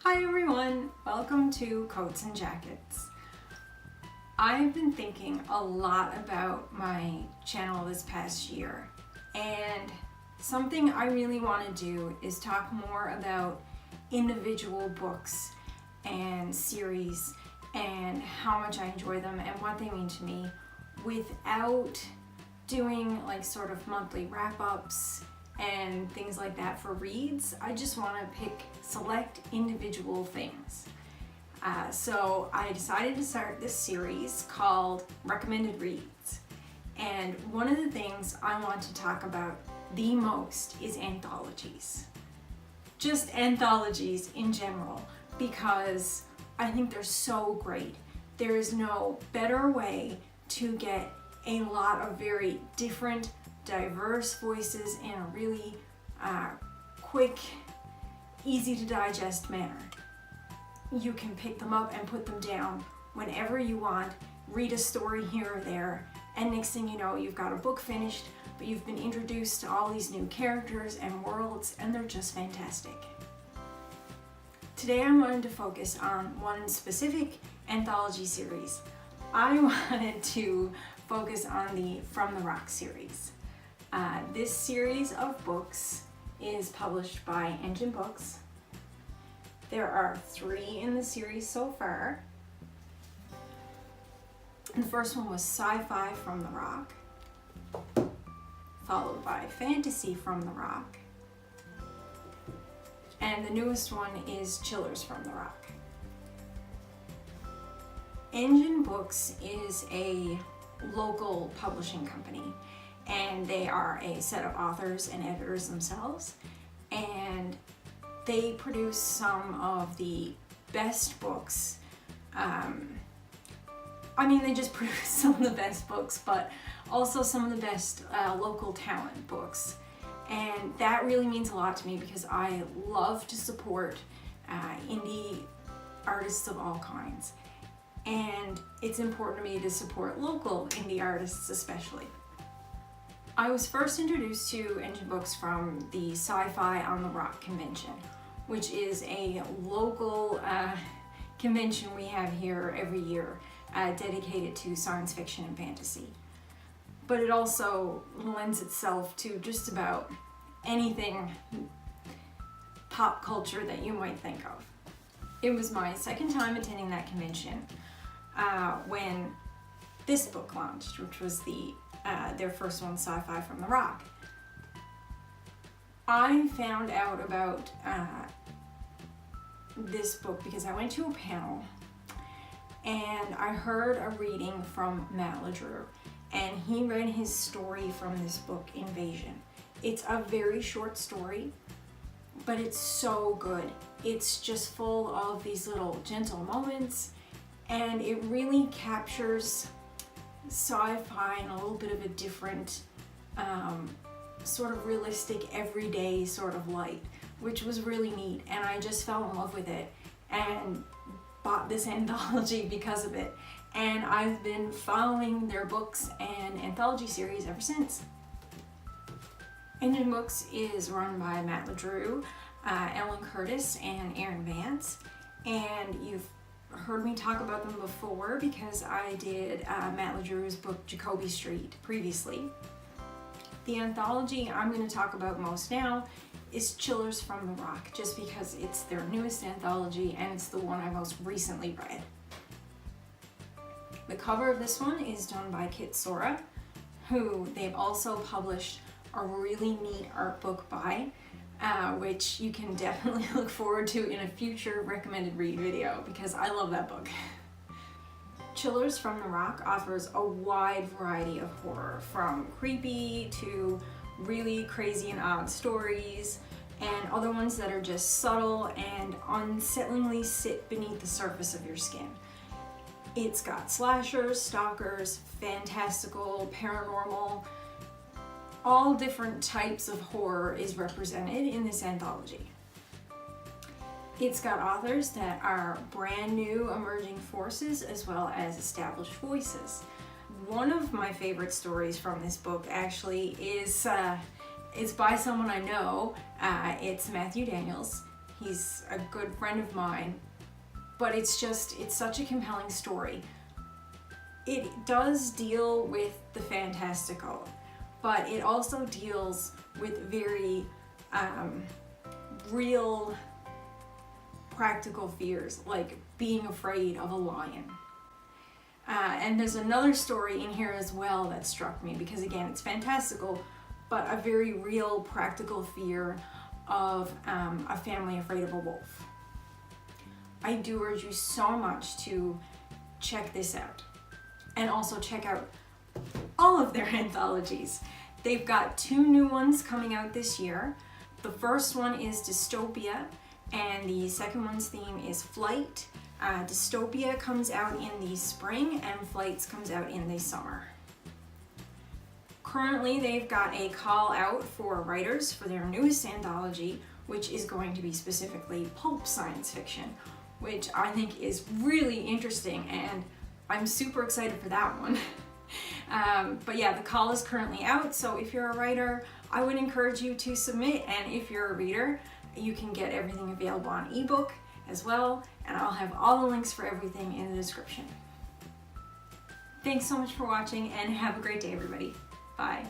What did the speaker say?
Hi everyone, welcome to Coats and Jackets. I've been thinking a lot about my channel this past year, and something I really want to do is talk more about individual books and series and how much I enjoy them and what they mean to me without doing like sort of monthly wrap-ups and things like that for reads. I just want to pick select individual things. So I decided to start this series called Recommended Reads. And one of the things I want to talk about the most is anthologies. Just anthologies in general, because I think they're so great. There is no better way to get a lot of very different, diverse voices in a really quick, easy to digest manner. You can pick them up and put them down whenever you want, read a story here or there, and next thing you know, you've got a book finished, but you've been introduced to all these new characters and worlds, and they're just fantastic. Today I wanted to focus on one specific anthology series. I wanted to focus on the From the Rock series. This series of books is published by Engen Books. There are 3 in the series so far. The first one was Sci-Fi From the Rock, followed by Fantasy From the Rock, and the newest one is Chillers From the Rock. Engen Books is a local publishing company, and they are a set of authors and editors themselves, and they produce some of the best books. They just produce some of the best books, but also some of the best local talent books. And that really means a lot to me because I love to support indie artists of all kinds. And it's important to me to support local indie artists especially. I was first introduced to Engen Books from the Sci-Fi on the Rock convention, which is a local convention we have here every year dedicated to science fiction and fantasy. But it also lends itself to just about anything pop culture that you might think of. It was my second time attending that convention when this book launched, which was their first one, Sci-Fi From the Rock. I found out about this book because I went to a panel and I heard a reading from Matt LeDrew, and he read his story from this book, Invasion. It's a very short story, but it's so good. It's just full of these little gentle moments, and it really captures sci-fi in a little bit of a different sort of realistic, everyday sort of light, which was really neat, and I just fell in love with it and bought this anthology because of it, and I've been following their books and anthology series ever since. Engen Books is run by Matt LeDrew, Ellen Curtis, and Aaron Vance, and you've heard me talk about them before because I did Matt LeDrew's book Jacoby Street previously. The anthology I'm going to talk about most now is Chillers From the Rock, just because it's their newest anthology and it's the one I most recently read. The cover of this one is done by Kit Sora, who they've also published a really neat art book by, which you can definitely look forward to in a future recommended read video because I love that book. Chillers From the Rock offers a wide variety of horror, from creepy to really crazy and odd stories, and other ones that are just subtle and unsettlingly sit beneath the surface of your skin. It's got slashers, stalkers, fantastical, paranormal, all different types of horror is represented in this anthology. It's got authors that are brand new emerging forces as well as established voices. One of my favorite stories from this book actually is it's by someone I know. It's Matthew Daniels. He's a good friend of mine, but it's such a compelling story. It does deal with the fantastical, but it also deals with very real practical fears, like being afraid of a lion. And there's another story in here as well that struck me, because again, it's fantastical, but a very real practical fear of a family afraid of a wolf. I do urge you so much to check this out, and also check out all of their anthologies. They've got 2 new ones coming out this year. The first one is Dystopia, and the second one's theme is Flight. Dystopia comes out in the spring, and Flights comes out in the summer. Currently, they've got a call out for writers for their newest anthology, which is going to be specifically pulp science fiction, which I think is really interesting, and I'm super excited for that one. But yeah, the call is currently out, so if you're a writer, I would encourage you to submit, and if you're a reader, you can get everything available on ebook as well, and I'll have all the links for everything in the description. Thanks so much for watching, and have a great day, everybody. Bye.